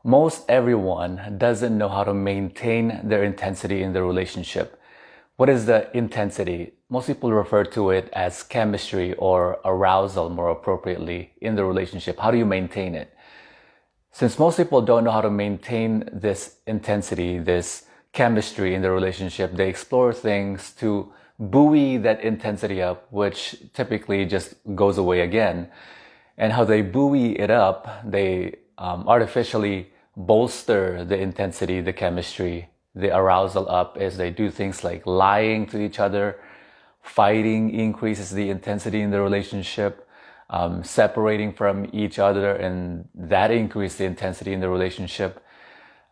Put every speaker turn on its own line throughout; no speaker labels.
Most everyone doesn't know how to maintain their intensity in the relationship. What is the intensity? Most people refer to it as chemistry or arousal more appropriately in the relationship. How do you maintain it? Since most people don't know how to maintain this intensity, this chemistry in the relationship, they explore things to buoy that intensity up, which typically just goes away again. And how they buoy it up, they artificially bolster the intensity, the chemistry, the arousal up as they do things like lying to each other. Fighting increases the intensity in the relationship. Separating from each other, and that increases the intensity in the relationship.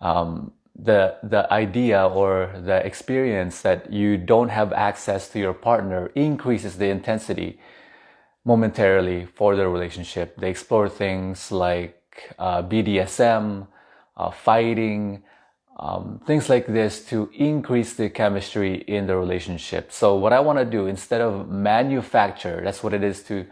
The idea or the experience that you don't have access to your partner increases the intensity momentarily for the relationship. They explore things like BDSM, fighting, things like this to increase the chemistry in the relationship. So what I want to do, instead of manufacture, that's what it is to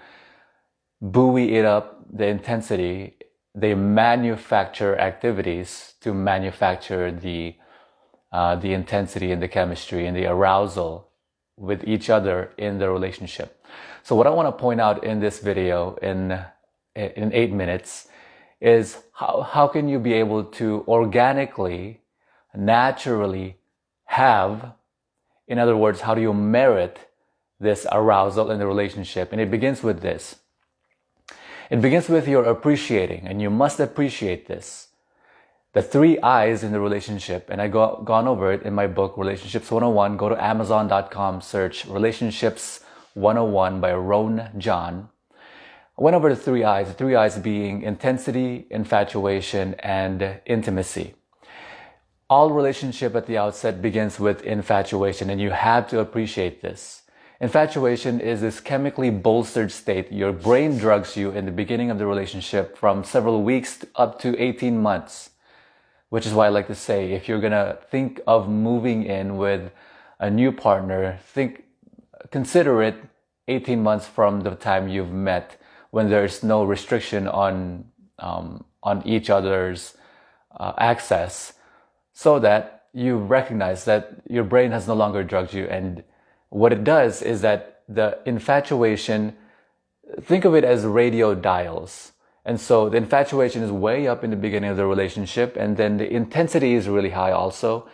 buoy it up, the intensity, they manufacture activities to manufacture the intensity and the chemistry and the arousal with each other in the relationship. So what I want to point out in this video in 8 minutes is how can you be able to organically, naturally have, in other words, how do you merit this arousal in the relationship? And it begins with this. It begins with your appreciating, and you must appreciate this. The 3 I's in the relationship, and I've gone over it in my book, Relationships 101. Go to Amazon.com, search Relationships 101 by Roan John. I went over the 3 I's, the 3 I's being intensity, infatuation, and intimacy. All relationship at the outset begins with infatuation, and you have to appreciate this. Infatuation is this chemically bolstered state. Your brain drugs you in the beginning of the relationship from several weeks up to 18 months, which is why I like to say, if you're going to think of moving in with a new partner, consider it 18 months from the time you've met, when there's no restriction on each other's access, so that you recognize that your brain has no longer drugged you. And what it does is that the infatuation, think of it as radio dials. And so the infatuation is way up in the beginning of the relationship, and then the intensity is really high also.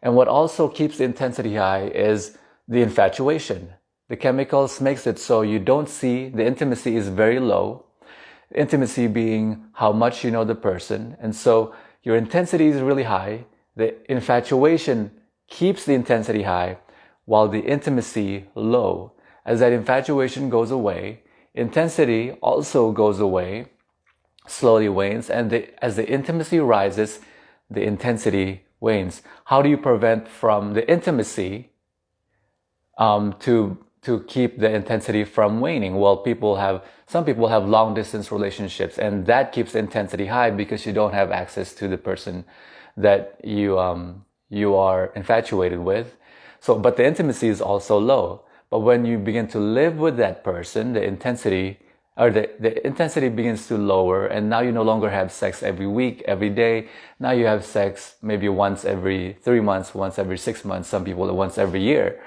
And what also keeps the intensity high is the infatuation. The chemicals makes it so you don't see, the intimacy is very low. Intimacy being how much you know the person. And so your intensity is really high. The infatuation keeps the intensity high, while the intimacy low. As that infatuation goes away, intensity also goes away, slowly wanes, and as the intimacy rises, the intensity wanes. How do you prevent from the intimacy to keep the intensity from waning? Well, some people have long distance relationships, and that keeps the intensity high because you don't have access to the person that you are infatuated with. So, but the intimacy is also low. But when you begin to live with that person, the intensity begins to lower, and now you no longer have sex every week, every day. Now you have sex maybe once every 3 months, once every 6 months, some people once every year.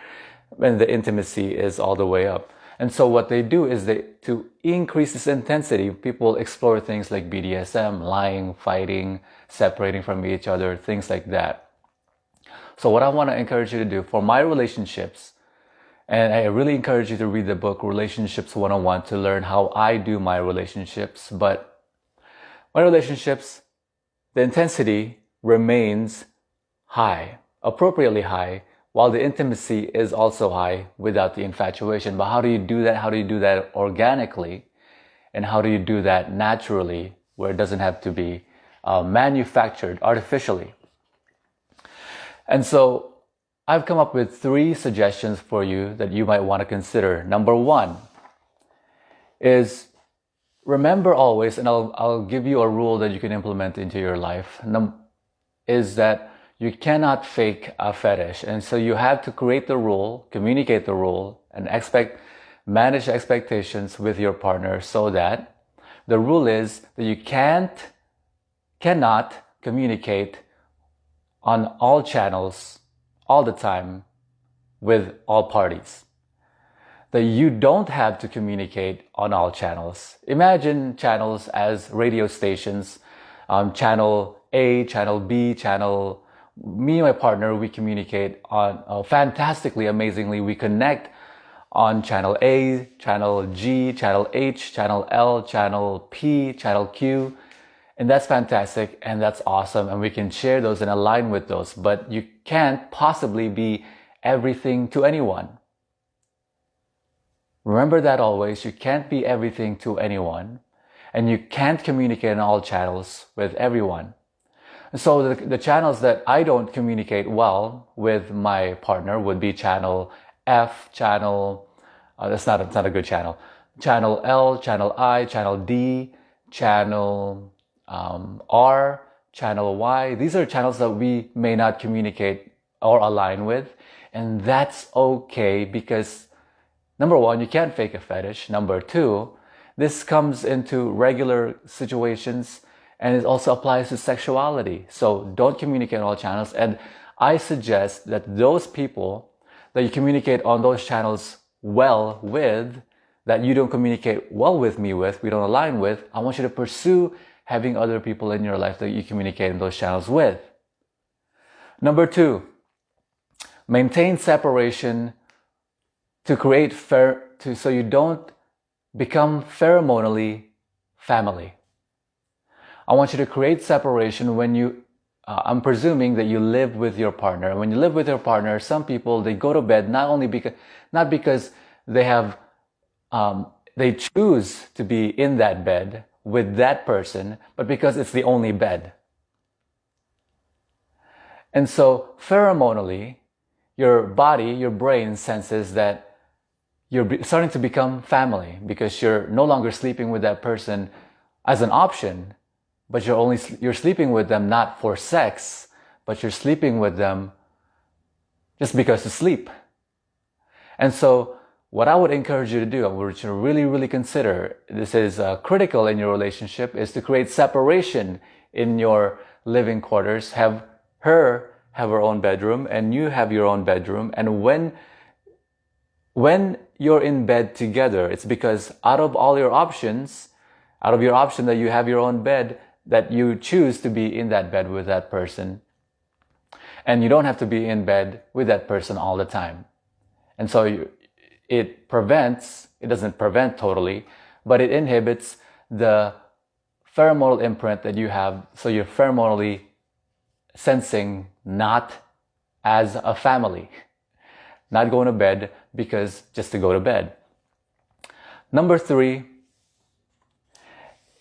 And the intimacy is all the way up. And so what they do is to increase this intensity, people explore things like BDSM, lying, fighting, separating from each other, things like that. So what I want to encourage you to do for my relationships, and I really encourage you to read the book Relationships 101 to learn how I do my relationships. But my relationships, the intensity remains high, appropriately high, while the intimacy is also high without the infatuation. But how do you do that? How do you do that organically? And how do you do that naturally, where it doesn't have to be manufactured artificially? And so I've come up with 3 suggestions for you that you might want to consider. Number 1 is remember always, and I'll give you a rule that you can implement into your life, is that you cannot fake a fetish. And so you have to create the rule, communicate the rule, and manage expectations with your partner, so that the rule is that you cannot communicate on all channels all the time with all parties. That you don't have to communicate on all channels. Imagine channels as radio stations, channel A, channel B, channel... Me and my partner, we communicate on fantastically, amazingly. We connect on channel A, channel G, channel H, channel L, channel P, channel Q. And that's fantastic and that's awesome. And we can share those and align with those. But you can't possibly be everything to anyone. Remember that always. You can't be everything to anyone. And you can't communicate on all channels with everyone. So the channels that I don't communicate well with my partner would be channel F, channel... that's not a good channel. Channel L, channel I, channel D, channel R, channel Y. These are channels that we may not communicate or align with. And that's okay because, number one, you can't fake a fetish. Number two, this comes into regular situations and it also applies to sexuality. So don't communicate on all channels. And I suggest that those people that you communicate on those channels well with, that you don't communicate well with me with, we don't align with, I want you to pursue having other people in your life that you communicate in those channels with. Number two, maintain separation to create so you don't become pheromonally family. I want you to create separation when you, I'm presuming that you live with your partner. And when you live with your partner, some people, they go to bed not because they have, they choose to be in that bed with that person, but because it's the only bed. And so pheromonally, your body, your brain senses that you're starting to become family because you're no longer sleeping with that person as an option, but you're sleeping with them not for sex, but you're sleeping with them just because to sleep. And so what I would encourage you to do, I would really, really consider, this is critical in your relationship, is to create separation in your living quarters. Have her have her own bedroom and you have your own bedroom. And when you're in bed together, it's because out of your option that you have your own bed, that you choose to be in that bed with that person. And you don't have to be in bed with that person all the time. And so it doesn't prevent totally, but it inhibits the pheromonal imprint that you have. So you're pheromonally sensing not as a family, not going to bed because just to go to bed. Number three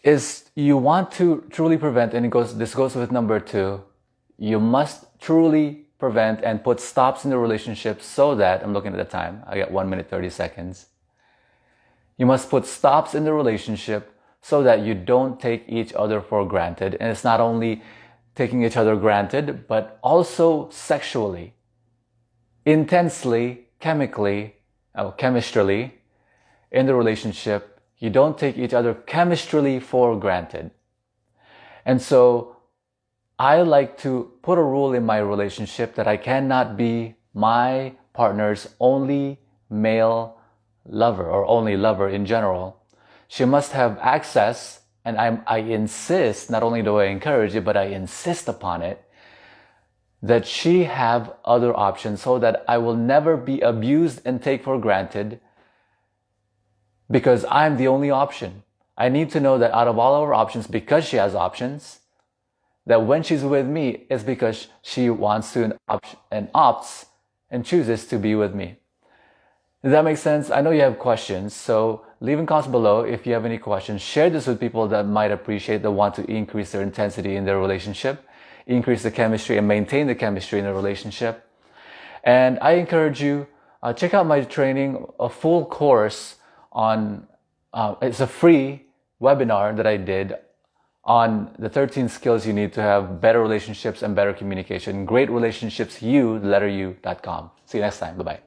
is you want to truly prevent, and this goes with number two, you must truly prevent and put stops in the relationship so that, I'm looking at the time, I got 1 minute 30 seconds. You must put stops in the relationship so that you don't take each other for granted. And it's not only taking each other granted, but also sexually, intensely, chemistrally in the relationship. You don't take each other chemistrally for granted. And so I like to put a rule in my relationship that I cannot be my partner's only male lover or only lover in general. She must have access, and I insist, not only do I encourage it, but I insist upon it, that she have other options so that I will never be abused and take for granted because I'm the only option. I need to know that out of all our options, because she has options, that when she's with me, it's because she wants to and opts and chooses to be with me. Does that make sense? I know you have questions, so leave in comments below if you have any questions. Share this with people that might appreciate, that want to increase their intensity in their relationship, increase the chemistry and maintain the chemistry in the relationship. And I encourage you, check out my training, a full course on, it's a free webinar that I did on the 13 skills you need to have better relationships and better communication. Great relationships, the letter U.com. See you next time. Bye-bye.